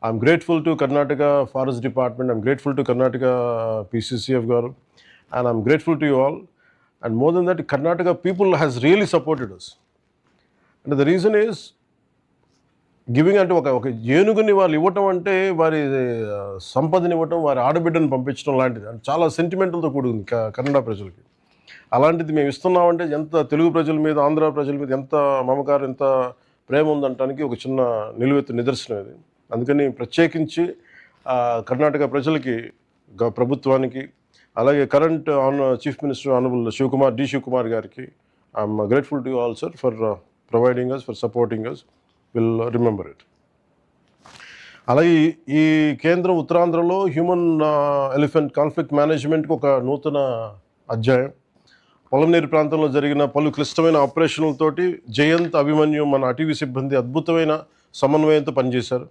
I'm grateful to Karnataka Forest Department. I'm grateful to Karnataka PCCF garu, and I'm grateful to you all. And more than that, Karnataka people has really supported us. And the reason is giving అంటే ఒక ఏనుగుని వాళ్ళు ఇవ్వటం అంటే వారి సంపదని ఇవ్వటం, వారి ఆడబిడ్డను పంపించడం లాంటిది చాలా సెంటిమెంటల్తో కూడుకుంది కన్నడ ప్రజలకి. అలాంటిది మేము ఇస్తున్నామంటే ఎంత తెలుగు ప్రజల మీద, ఆంధ్ర ప్రజల మీద ఎంత మమకారం, ఎంత ప్రేమ ఉందంటానికి ఒక చిన్న నిలువెత్తు నిదర్శనం ఇది. అందుకని ప్రత్యేకించి కర్ణాటక ప్రజలకి, ప్రభుత్వానికి, అలాగే current chief minister honourable Shivakumar గారికి I'm grateful to you all sir for providing us, for supporting us. Will remember it. అలాగే ఈ కేంద్రం ఉత్తరాంధ్రలో హ్యూమన్ ఎలిఫెంట్ కాన్ఫ్లిక్ట్ మేనేజ్మెంట్కి ఒక నూతన అధ్యాయం. పొలంనేరు ప్రాంతంలో జరిగిన పలు క్లిష్టమైన ఆపరేషన్లతోటి జయంత్, అభిమన్యు మన అటవీ సిబ్బంది అద్భుతమైన సమన్వయంతో పనిచేశారు.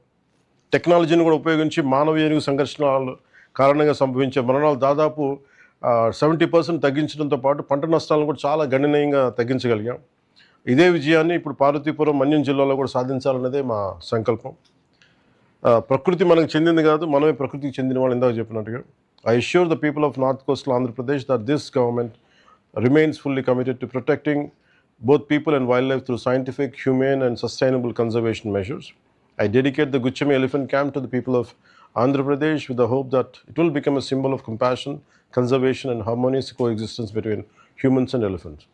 టెక్నాలజీని కూడా ఉపయోగించి మానవ ఏనుగు సంఘర్షణల కారణంగా సంభవించే మరణాలు దాదాపు 70% తగ్గించడంతో పాటు పంట నష్టాలను కూడా చాలా గణనీయంగా తగ్గించగలిగాం. ఇదే విజయాన్ని ఇప్పుడు పార్వతీపురం, మన్యం జిల్లాలో కూడా సాధించాలన్నదే మా సంకల్పం. ప్రకృతి మనకు చెందింది కాదు, మనమే ప్రకృతికి చెందిన వాళ్ళు, ఇందాక చెప్పినట్టుగా. I assure the people of North Coastal Andhra Pradesh that this government remains fully committed to protecting both people and wildlife through scientific, humane and sustainable conservation measures. I dedicate the Guchami Elephant Camp to the people of Andhra Pradesh with the hope that it will become a symbol of compassion, conservation and harmonious coexistence between humans and elephants.